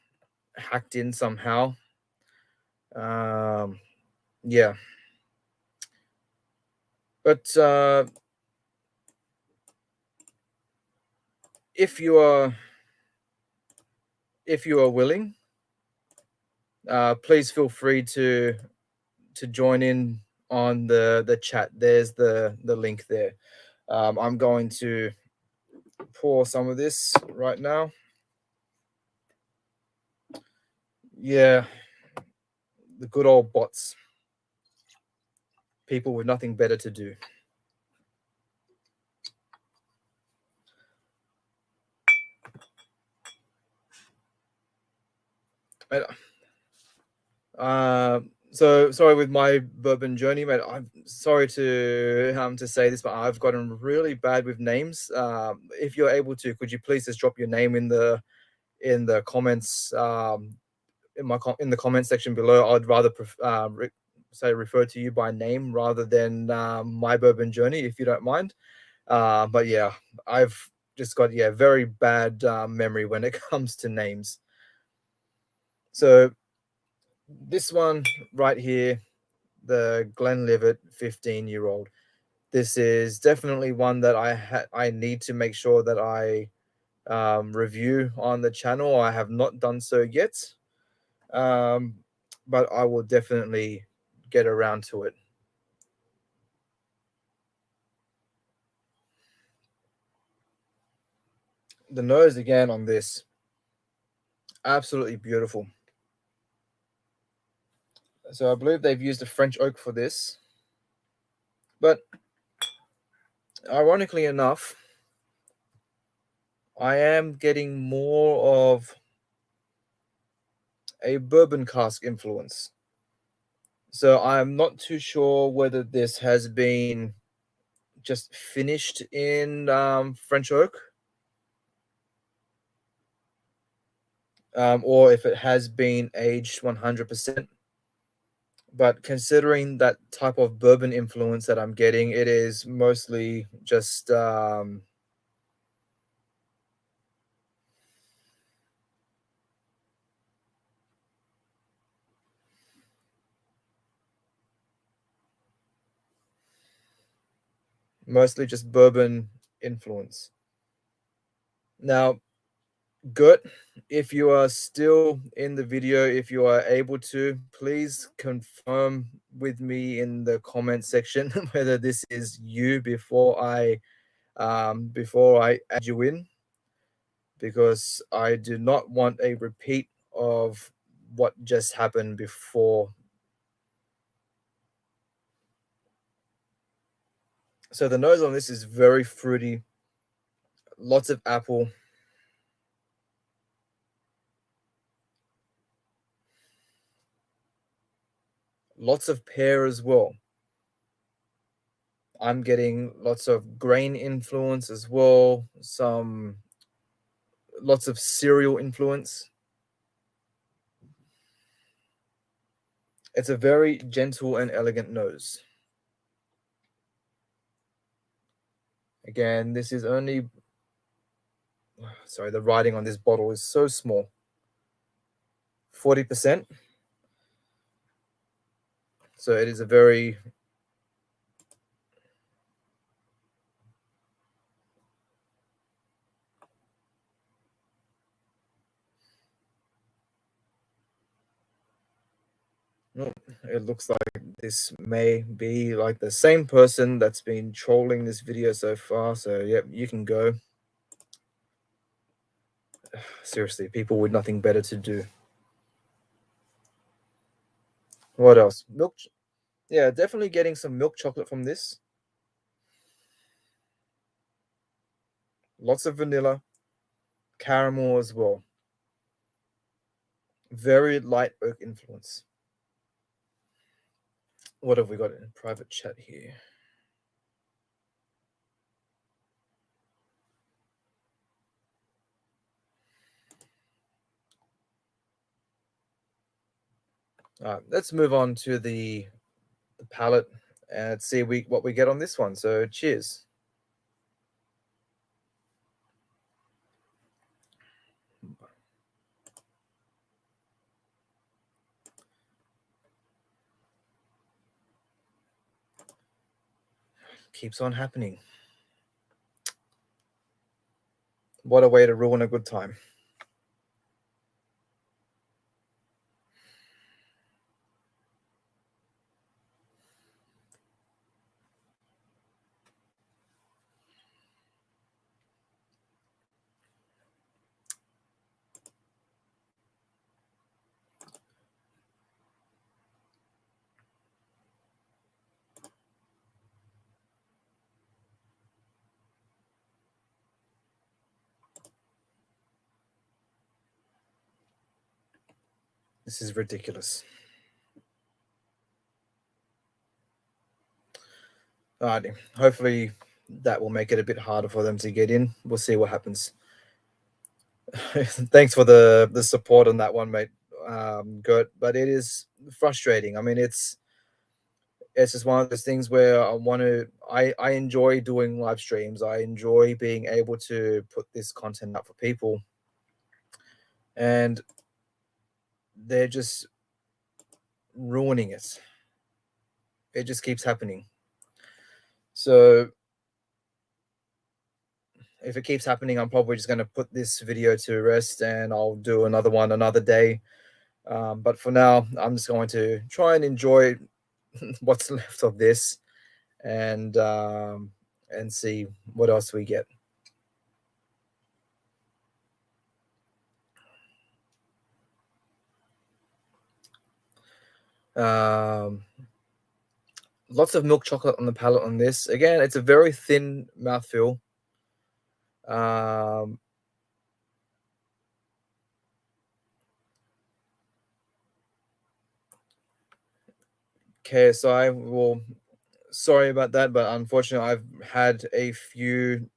hacked in somehow. Um, yeah, but if you are if you are willing, please feel free to join in on the chat. There's the link there. I'm going to pour some of this right now. Yeah, the good old bots. People with nothing better to do. Uh, so sorry with my bourbon journey, mate. I'm sorry to say this, but I've gotten really bad with names. If you're able to, could you please just drop your name in the comments, in the comment section below? I'd rather say refer to you by name rather than my bourbon journey, if you don't mind. But yeah, I've just got very bad memory when it comes to names. So this one right here, the Glenlivet 15-year-old. This is definitely one that I need to make sure that I review on the channel. I have not done so yet, um, but I will definitely get around to it. The nose again on this, absolutely beautiful. So I believe they've used a French oak for this, but ironically enough, I am getting more of a bourbon cask influence. So I'm not too sure whether this has been just finished in French oak, or if it has been aged 100%. But considering that type of bourbon influence that I'm getting, it is mostly just bourbon influence. Now, Gert, if you are still in the video, if you are able to, please confirm with me in the comment section whether this is you before I add you in, because I do not want a repeat of what just happened before. So the nose on this is very fruity, lots of apple, lots of pear as well. I'm getting lots of grain influence as well, lots of cereal influence. It's a very gentle and elegant nose. Again, this is only, sorry, the writing on this bottle is so small. 40%. So it is a very, oh, it looks like this may be like the same person that's been trolling this video so far. So yep, you can go. Seriously, people with nothing better to do. What else? Milk. Yeah, definitely getting some milk chocolate from this. Lots of vanilla, caramel as well. Very light oak influence. What have we got in private chat here? Let's move on to the palette and see what we get on this one. So cheers. Keeps on happening. What a way to ruin a good time. This is ridiculous. Alrighty. Hopefully that will make it a bit harder for them to get in. We'll see what happens. Thanks for the support on that one, mate. Good, but it is frustrating. I mean, it's just one of those things where I enjoy doing live streams. I enjoy being able to put this content out for people, and they're just ruining it. It just keeps happening. So if it keeps happening, I'm probably just going to put this video to rest and I'll do another one another day. But for now, I'm just going to try and enjoy what's left of this and see what else we get. Lots of milk chocolate on the palate on this. Again, it's a very thin mouthfeel. Um, KSI, well, sorry about that, but unfortunately, I've had a few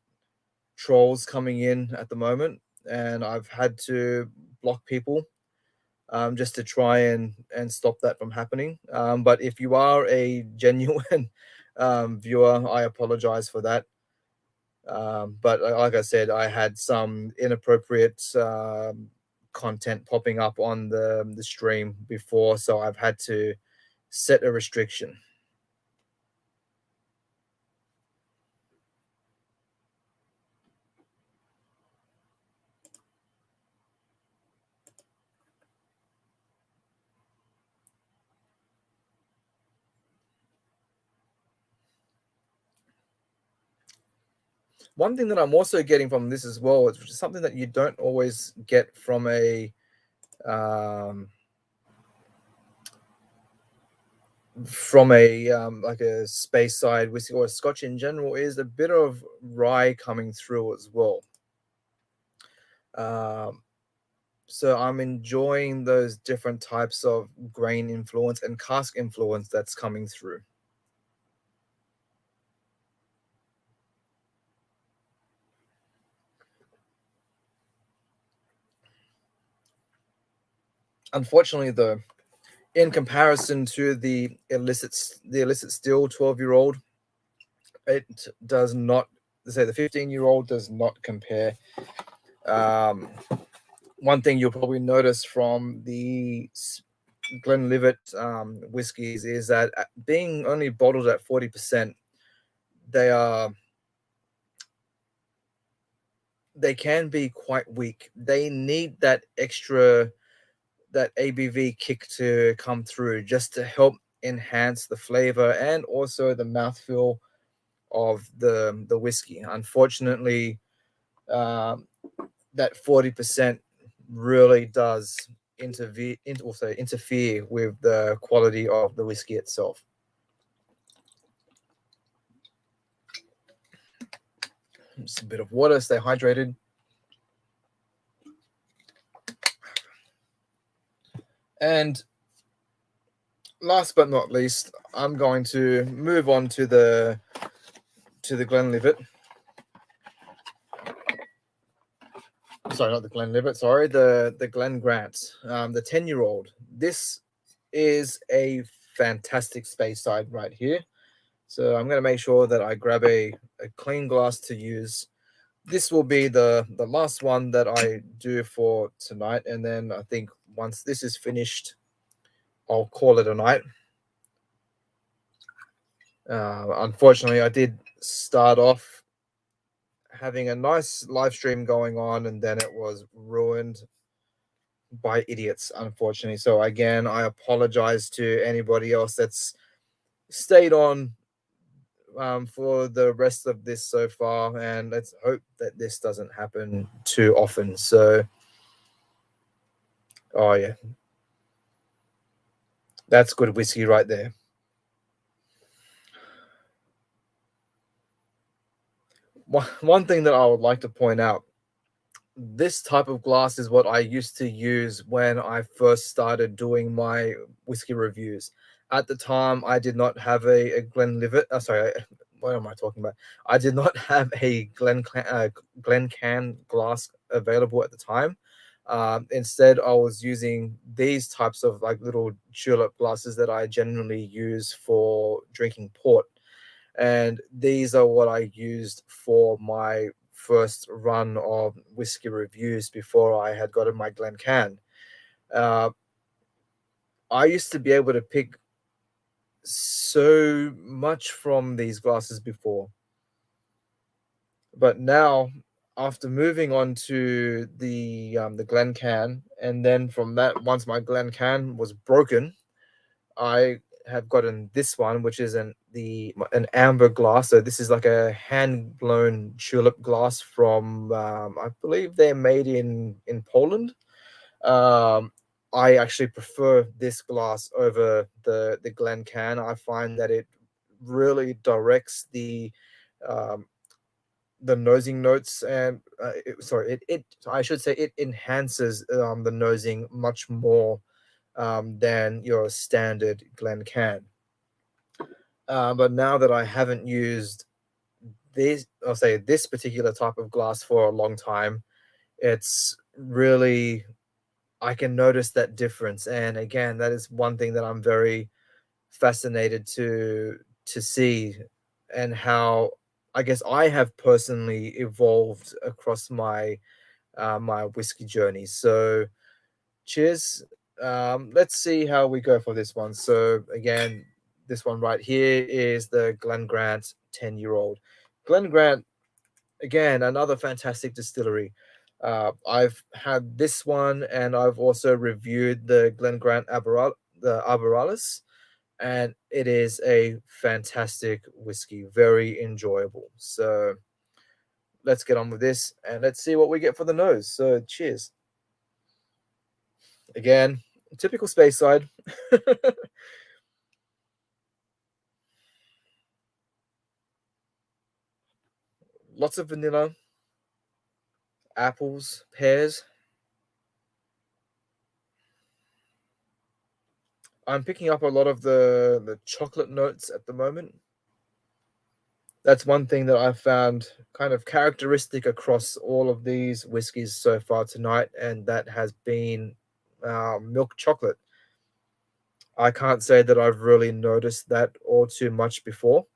trolls coming in at the moment, and I've had to block people just to try and stop that from happening. But if you are a genuine viewer, I apologize for that. But like I said, I had some inappropriate content popping up on the stream before, so I've had to set a restriction. One thing that I'm also getting from this as well, which is something that you don't always get um, from a like a Speyside whiskey or a Scotch in general, is a bit of rye coming through as well. Um, so I'm enjoying those different types of grain influence and cask influence that's coming through. Unfortunately, though, in comparison to the illicit still 12-year-old, it does not, say, the 15-year-old does not compare. Um, one thing you'll probably notice from the Glenlivet whiskies is that being only bottled at 40%, they are they can be quite weak. They need that ABV kick to come through just to help enhance the flavor and also the mouthfeel of the whiskey. Unfortunately, um, that 40% really does interfere with the quality of the whiskey itself. Just a bit of water, stay hydrated. And last but not least, I'm going to move on to the Glenlivet. Sorry, not the Glenlivet. Sorry, the Glen Grant, the 10-year-old. This is a fantastic Speyside right here. So I'm going to make sure that I grab a clean glass to use. This will be the last one that I do for tonight, and then I think once this is finished, I'll call it a night. Unfortunately, I did start off having a nice live stream going on, and then it was ruined by idiots, unfortunately. So again, I apologize to anybody else that's stayed on for the rest of this so far, and let's hope that this doesn't happen too often. So, oh yeah, that's good whiskey right there. One thing that I would like to point out, this type of glass is what I used to use when I first started doing my whiskey reviews. At the time, I did not have a Glenlivet. Sorry, what am I talking about? I did not have a Glencan glass available at the time. Instead, I was using these types of like little tulip glasses that I generally use for drinking port, and these are what I used for my first run of whiskey reviews before I had gotten my Glencairn. Uh, I used to be able to pick so much from these glasses before, but now, after moving on to the Glencairn, and then from that, once my Glencairn was broken, I have gotten this one, which is an amber glass. So this is like a hand blown tulip glass from I believe they're made in Poland. Um, I actually prefer this glass over the Glencairn. I find that it really directs um, the nosing notes, and I should say it enhances the nosing much more than your standard Glen can. But now that I haven't used I'll say this particular type of glass for a long time, it's really, I can notice that difference. And again, that is one thing that I'm very fascinated to see, and how I guess I have personally evolved across my whiskey journey. So cheers. Let's see how we go for this one. So again, this one right here is the Glen Grant 10-year-old. Glen Grant, again, another fantastic distillery. I've had this one, and I've also reviewed the Glen Grant the Arboralis, and it is a fantastic whiskey, very enjoyable. So let's get on with this, and let's see what we get for the nose. So cheers. Again, typical Speyside. Lots of vanilla, apples, pears. I'm picking up a lot of the chocolate notes at the moment. That's one thing that I've found kind of characteristic across all of these whiskies so far tonight, and that has been milk chocolate. I can't say that I've really noticed that all too much before,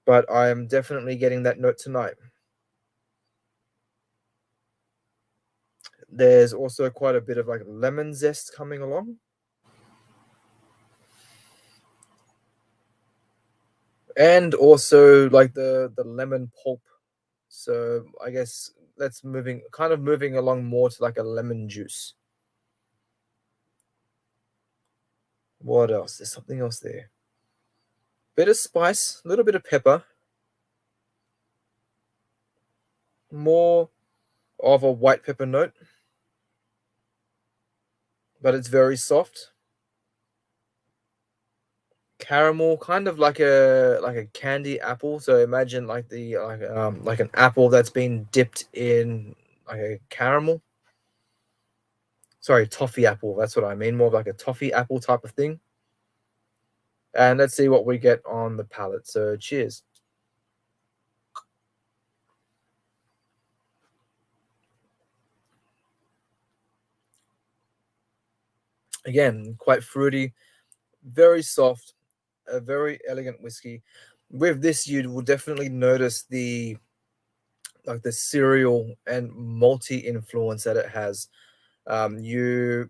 but I am definitely getting that note tonight. There's also quite a bit of like lemon zest coming along, and also like the lemon pulp. So I guess that's moving along more to like a lemon juice. What else? There's something else there. Bit of spice, a little bit of pepper, more of a white pepper note, but it's very soft. Caramel, kind of like a candy apple. So imagine like an apple that's been dipped in like a caramel. Sorry, toffee apple. That's what I mean. More of like a toffee apple type of thing. And let's see what we get on the palate. So cheers. Again, quite fruity, very soft, a very elegant whiskey. With this, you will definitely notice the cereal and malty influence that it has. You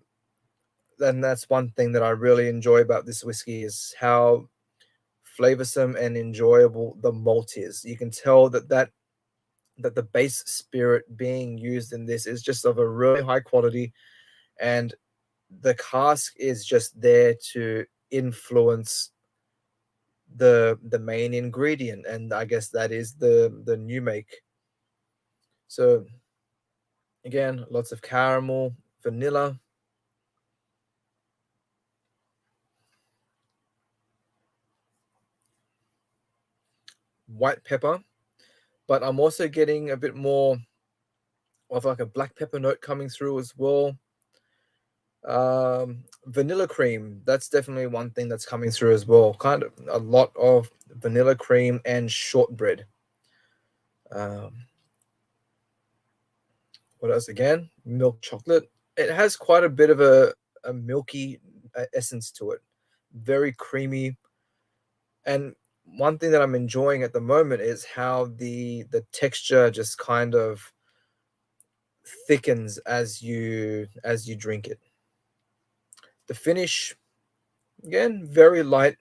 And that's one thing that I really enjoy about this whiskey is how flavorsome and enjoyable the malt is. You can tell that the base spirit being used in this is just of a really high quality, and the cask is just there to influence the main ingredient, and I guess that is the new make. So again, lots of caramel, vanilla, white pepper, but I'm also getting a bit more of like a black pepper note coming through as well. Vanilla cream, that's definitely one thing that's coming through as well. Kind of a lot of vanilla cream and shortbread. Um, what else? Again, milk chocolate. It has quite a bit of a milky essence to it. Very creamy. And one thing that I'm enjoying at the moment is how the texture just kind of thickens as you drink it. The finish, again, very light,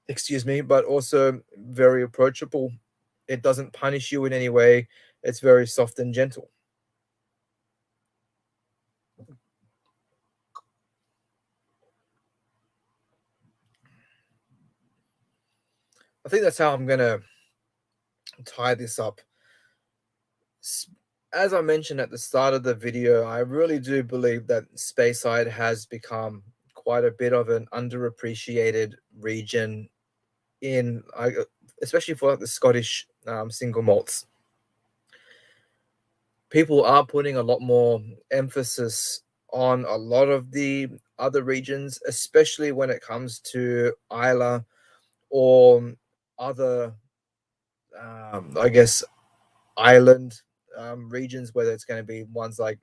excuse me, but also very approachable. It doesn't punish you in any way. It's very soft and gentle. I think that's how I'm gonna tie this up. As I mentioned at the start of the video, I really do believe that Speyside has become quite a bit of an underappreciated region in, especially for like the Scottish single malts. People are putting a lot more emphasis on a lot of the other regions, especially when it comes to Isla or other, I guess, island regions, whether it's going to be ones like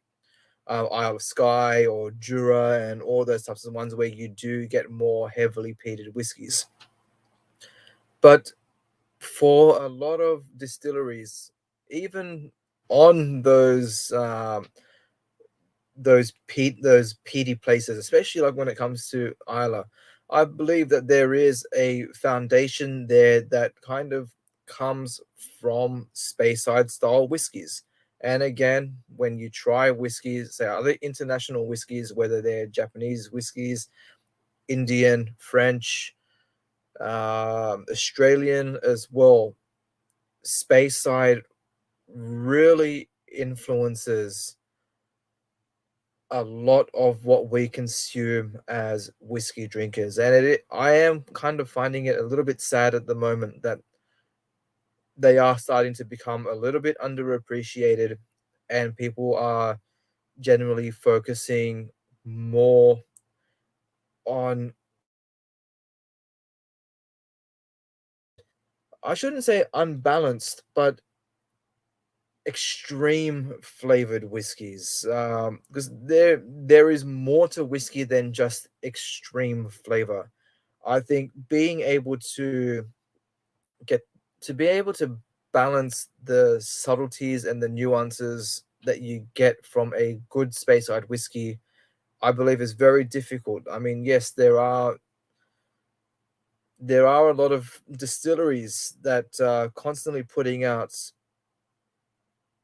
Isle of Skye or Jura and all those types of ones where you do get more heavily peated whiskies. But for a lot of distilleries, even on those peaty places, especially like when it comes to Isla, I believe that there is a foundation there that kind of comes from Speyside style whiskies. And again, when you try whiskeys, say other international whiskeys, whether they're Japanese whiskeys, Indian, French, Australian as well, Speyside really influences a lot of what we consume as whiskey drinkers. And I am kind of finding it a little bit sad at the moment that they are starting to become a little bit underappreciated, and people are generally focusing more on, I shouldn't say unbalanced, but extreme flavored whiskeys, because there is more to whiskey than just extreme flavor. I think being able get to be able to balance the subtleties and the nuances that you get from a good Speyside whiskey, I believe is very difficult. I mean, yes, there are a lot of distilleries that are constantly putting out,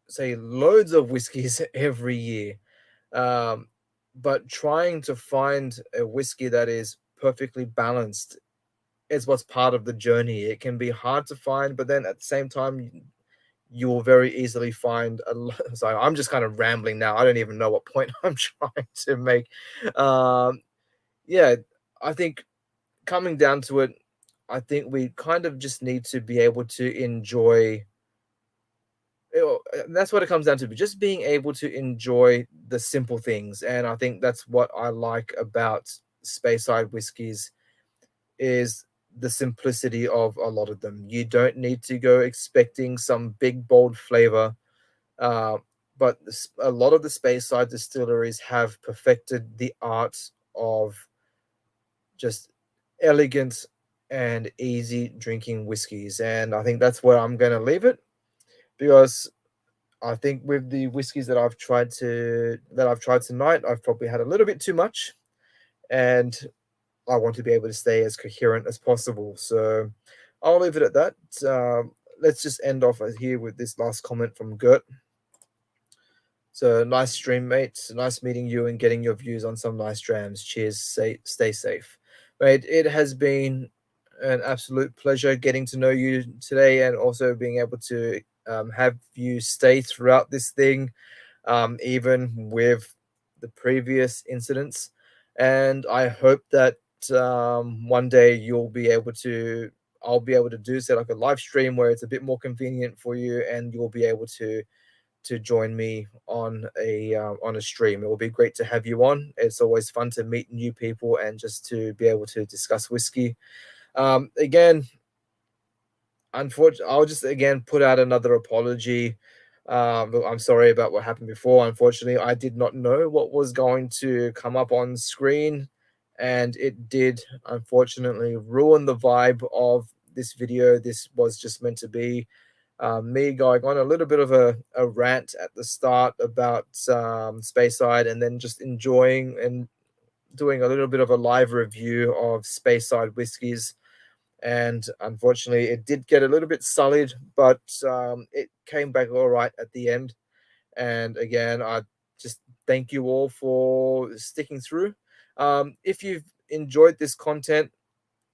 say, loads of whiskies every year. Um, but trying to find a whiskey that is perfectly balanced is what's part of the journey. It can be hard to find, but then at the same time, you will very easily find a lot. So I'm just kind of rambling now. I don't even know what point I'm trying to make. Um, yeah, I think coming down to it, I think we kind of just need to be able to enjoy. That's what it comes down to. Just being able to enjoy the simple things, and I think that's what I like about Speyside whiskies is the simplicity of a lot of them. You don't need to go expecting some big bold flavor, uh, but a lot of the Speyside distilleries have perfected the art of just elegant and easy drinking whiskeys, and I think that's where I'm going to leave it, because I think with the whiskeys that I've tried tonight, I've probably had a little bit too much, and I want to be able to stay as coherent as possible. So I'll leave it at that. Let's just end off here with this last comment from Gert. So nice stream, mate. Nice meeting you and getting your views on some nice drams. Cheers. Stay safe, mate. It has been an absolute pleasure getting to know you today, and also being able to have you stay throughout this thing, even with the previous incidents. And I hope that one day I'll be able to do say like a live stream where it's a bit more convenient for you, and you'll be able to join me on a stream. It will be great to have you on. It's always fun to meet new people and just to be able to discuss whiskey. Again, unfortunately, I'll just again put out another apology. Look, I'm sorry about what happened before. Unfortunately, I did not know what was going to come up on screen, and it did unfortunately ruin the vibe of this video. This was just meant to be me going on a little bit of a rant at the start about Speyside, and then just enjoying and doing a little bit of a live review of Speyside whiskies. And unfortunately, it did get a little bit sullied, but it came back all right at the end. And again, I just thank you all for sticking through. If you've enjoyed this content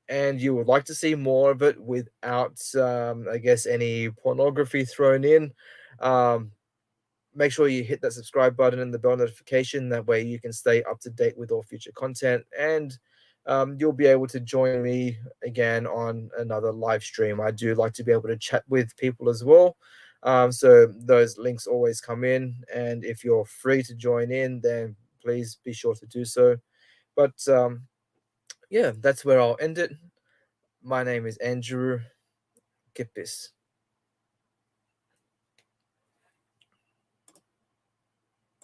and you would like to see more of it without, I guess, any pornography thrown in, um, make sure you hit that subscribe button and the bell notification. That way you can stay up to date with all future content, and you'll be able to join me again on another live stream. I do like to be able to chat with people as well. So those links always come in, and if you're free to join in, then please be sure to do so. But yeah, that's where I'll end it. My name is Andrew Kippis.